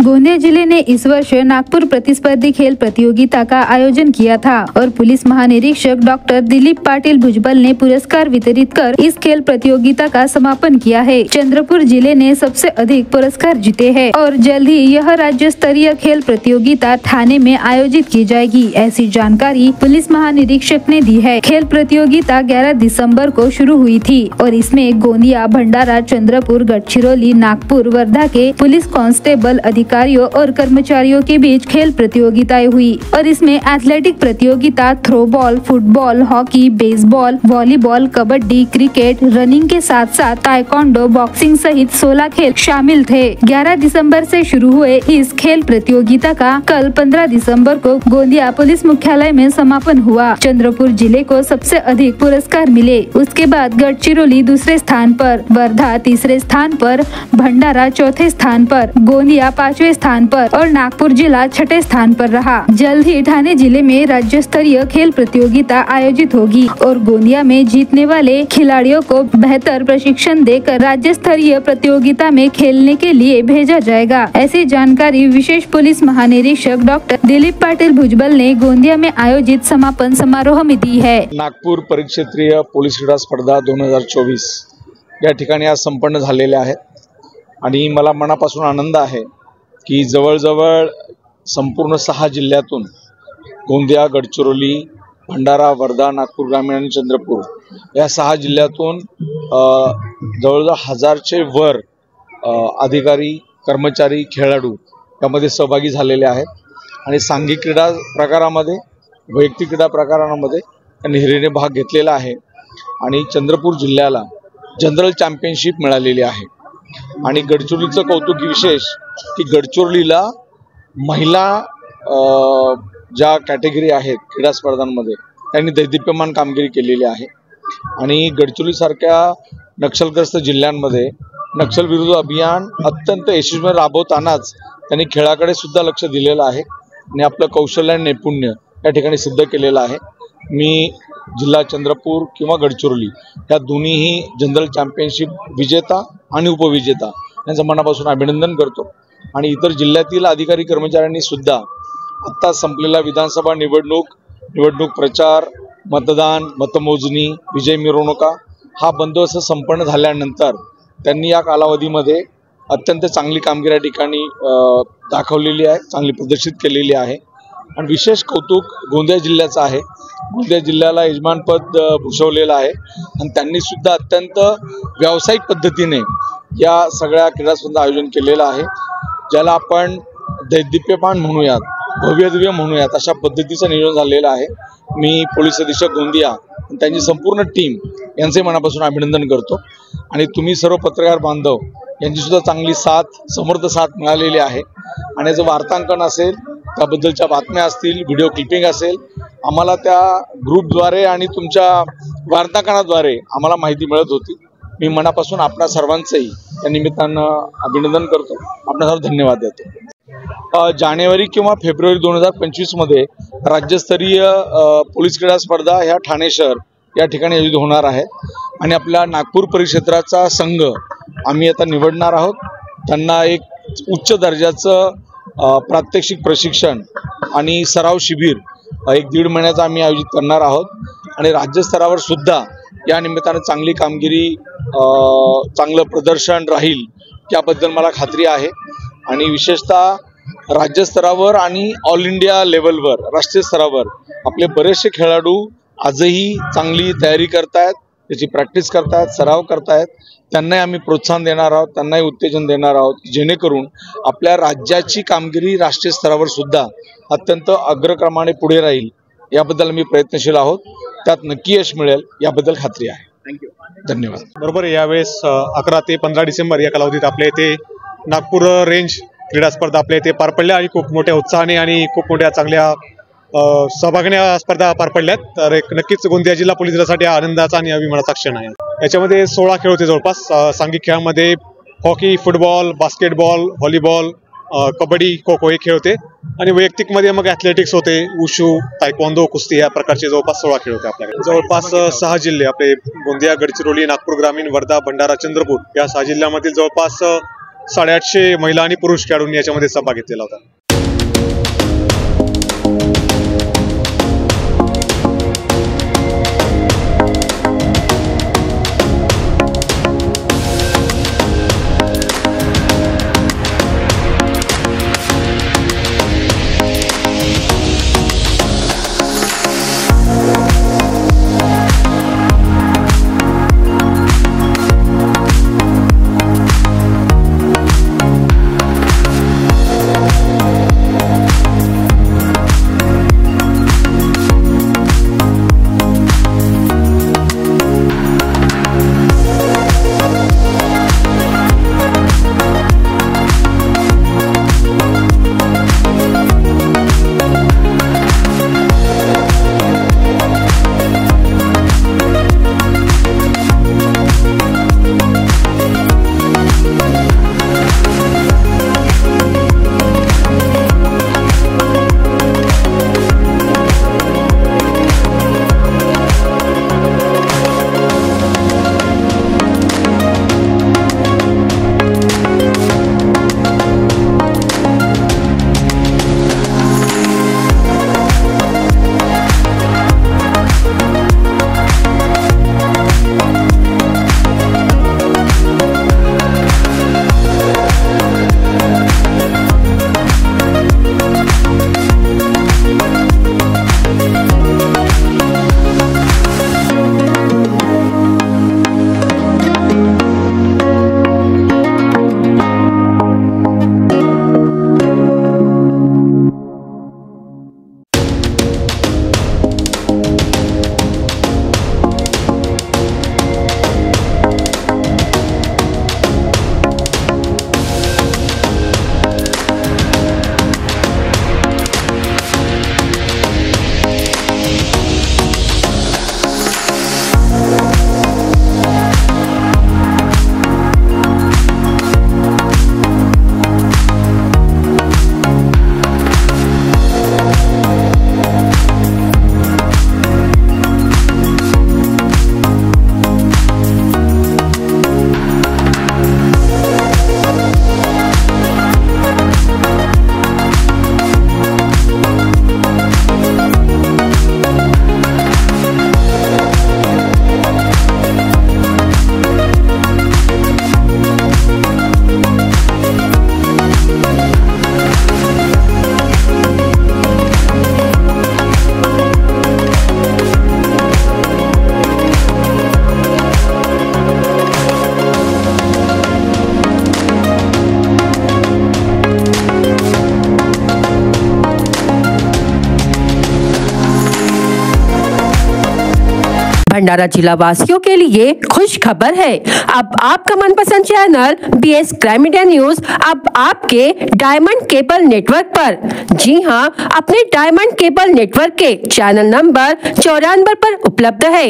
गोंदिया जिले ने इस वर्ष नागपुर प्रतिस्पर्धी खेल प्रतियोगिता का आयोजन किया था और पुलिस महानिरीक्षक डॉक्टर दिलीप पाटिल भुजबल ने पुरस्कार वितरित कर इस खेल प्रतियोगिता का समापन किया है। चंद्रपुर जिले ने सबसे अधिक पुरस्कार जीते हैं और जल्द ही यह राज्य स्तरीय खेल प्रतियोगिता ठाणे में आयोजित की जाएगी, ऐसी जानकारी पुलिस महानिरीक्षक ने दी है। खेल प्रतियोगिता 11 दिसंबर को शुरू हुई थी और इसमें गोंदिया, भंडारा, चंद्रपुर, गढ़चिरौली, नागपुर, वर्धा के पुलिस कांस्टेबल अधिकारियों और कर्मचारियों के बीच खेल प्रतियोगिताएं हुई और इसमें एथलेटिक प्रतियोगिता, throwball, football, hockey, baseball, volleyball, kabaddi, cricket, running के साथ साथ ताइक्वांडो, बॉक्सिंग सहित 16 खेल शामिल थे। 11 दिसंबर से शुरू हुए इस खेल प्रतियोगिता का कल 15 दिसंबर को गोंदिया पुलिस मुख्यालय में समापन हुआ। चंद्रपुर जिले को सबसे अधिक पुरस्कार मिले, उसके बाद गढ़चिरौली दूसरे स्थान पर, वर्धा तीसरे स्थान पर, भंडारा चौथे स्थान पर, गोंदिया 5वें स्थान पर और नागपुर जिला 6ठे स्थान पर रहा। जल्द ही ठाणे जिले में राज्य स्तरीय खेल प्रतियोगिता आयोजित होगी और गोंदिया में जीतने वाले खिलाड़ियों को बेहतर प्रशिक्षण देकर राज्य स्तरीय प्रतियोगिता में खेलने के लिए भेजा जाएगा, ऐसी जानकारी विशेष पुलिस महानिरीक्षक डॉक्टर दिलीप पाटिल भुजबल ने गोंदिया में आयोजित समापन समारोह में दी है। नागपूर परिक्षेत्रीय पोलीस क्रीडा स्पर्धा 2024 या ठिकाणी आज संपन्न झालेल्या आहेत आणि मला मनापासून आनंद आहे की जवळजवळ संपूर्ण 6 जिल्ह्यातून गोंदिया, गडचिरोली, भंडारा, वर्धा, नागपूर ग्रामीण आणि चंद्रपूर या 6 जिल्ह्यातून जवळजवळ 1000चे वर अधिकारी, कर्मचारी, खेळाडू यामध्ये सहभागी झालेले आहेत आणि सांघिक क्रीडा प्रकारामध्ये, वैयक्तिक क्रीडा प्रकारांमध्ये त्यांनी हिरीने भाग घेतलेला आहे आणि चंद्रपूर जिल्ह्याला जनरल चॅम्पियनशिप मिळालेली आहे। आणि गडचिरोलीचं कौतुक विशेष की गडचिरोलीला महिला ज्या कॅटेगरी आहेत क्रीडा स्पर्धांमध्ये त्यांनी दैदिप्यमान कामगिरी केलेली आहे आणि गडचिरोली सारख्या नक्षलग्रस्त जिल्ह्यांमध्ये नक्षल विरोधी अभियान अत्यंत यशस्वी राबवतानाच त्यांनी खेळाकडे सुद्धा लक्ष दिलेलं आहे आणि आपलं कौशल्य आणि नैपुण्य या ठिकाणी सिद्ध केलेलं आहे। मी जिल्हा चंद्रपूर किंवा गडचिरोली या दोन्हीही जनरल चॅम्पियनशिप विजेता आणि उपविजेता यांचं मनापासून अभिनंदन करतो आणि इतर जिल्ह्यातील अधिकारी कर्मचाऱ्यांनी सुद्धा आता संपलेला विधानसभा निवडणूक प्रचार, मतदान, मतमोजणी, विजय मिरवणुका हा बंदोबस्त संपन्न झाल्यानंतर त्यांनी या कालावधीमध्ये अत्यंत चांगली कामगिरी या ठिकाणी दाखवलेली आहे, चांगली प्रदर्शित केलेली आहे आणि विशेष कौतुक गोंदिया जिल्ह्याचं आहे। गोंदिया जिल्ह्याला यजमानपद भूषवलेलं आहे आणि त्यांनी सुद्धा अत्यंत व्यावसायिक पद्धतीने या सगळ्या क्रीडा स्पर्धा आयोजन केलेलं आहे, ज्याला आपण दैदिप्यमान म्हणूयात, भव्यदिव्य म्हणूयात अशा पद्धतीचं नियोजन झालेलं आहे। मी पोलीस अधीक्षक गोंदिया आणि त्यांची संपूर्ण टीम यांचे मनापासून अभिनंदन करतो आणि तुम्ही सर्व पत्रकार बांधव यांची सुद्धा चांगली साथ, समर्थ साथ मिळालेली आहे आणि याचं वार्तांकन असेल, त्याबद्दलच्या बातम्या असतील, व्हिडिओ क्लिपिंग असेल, आम्हाला त्या ग्रुपद्वारे आणि तुमच्या वार्तांकनाद्वारे आम्हाला माहिती मिळत होती। मी मनापासून आपणा सर्वांचंही या निमित्तानं अभिनंदन करतो, आपणा सर्व धन्यवाद देतो। जानेवारी किंवा फेब्रुवारी 2025 मध्ये राज्यस्तरीय पोलीस क्रीडा स्पर्धा ह्या ठाणे शहर या ठिकाणी आयोजित होणार आहे आणि आपल्या नागपूर परिक्षेत्राचा संघ आम्ही आता निवडणार आहोत। त्यांना एक उच्च दर्जाचं प्रात्यक्षिक प्रशिक्षण आणि सराव शिबिर 1-1.5 महिन्याचा आम्ही आयोजित करणार आहोत आणि राज्यस्तरावर सुद्धा या निमित्तानं चांगली कामगिरी, चांगलं प्रदर्शन राहील याबद्दल मला खात्री आहे आणि विशेषतः राज्यस्तरावर आणि ऑल इंडिया लेवलवर, राष्ट्रीय स्तरावर आपले बरेचसे खेळाडू आजही चांगली तयारी करतायत, त्याची प्रॅक्टिस करतायत, सराव करतायत। त्यांनाही आम्ही प्रोत्साहन देणार आहोत, त्यांनाही उत्तेजन देणार आहोत, जेणेकरून आपल्या राज्याची कामगिरी राष्ट्रीय स्तरावर सुद्धा अत्यंत अग्रक्रमाने पुढे राहील याबद्दल आम्ही प्रयत्नशील आहोत। त्यात नक्की यश मिळेल याबद्दल खात्री आहे। थँक्यू, धन्यवाद। बरोबर, यावेळेस 11 ते 15 डिसेंबर या कालावधीत आपल्या इथे नागपूर रेंज क्रीडा स्पर्धा आपल्या इथे पार पडल्या आणि खूप मोठ्या उत्साहाने आणि खूप मोठ्या चांगल्या सहभागाने स्पर्धा पार पडल्यात। तर एक नक्कीच गोंदिया जिल्हा पोलीस दलासाठी आनंदाचा आणि अभिमानाचा क्षण आहे। याच्यामध्ये 16 खेळ होते जवळपास। सांघिक खेळामध्ये hockey, football, basketball, volleyball, kabaddi, kho kho हे खेळ होते आणि वैयक्तिकमध्ये मग ॲथलेटिक्स होते, उशू, तायक्वांदो, कुस्ती या प्रकारचे जवळपास 16 खेळ होते आपल्याकडे। जवळपास 6 जिल्हे आपले गोंदिया, गडचिरोली, नागपूर ग्रामीण, वर्धा, भंडारा, चंद्रपूर या 6 जिल्ह्यामधील जवळपास 850 महिला आणि पुरुष खेळाडूंनी याच्यामध्ये सहभाग घेतलेला होता. भंडारा जिला वासियों के लिए खुश खबर है। अब आपका मनपसंद channel BS crime media news अब आपके डायमंड केबल नेटवर्क पर, जी हां, अपने डायमंड केबल नेटवर्क के चैनल नंबर 94 पर उपलब्ध है।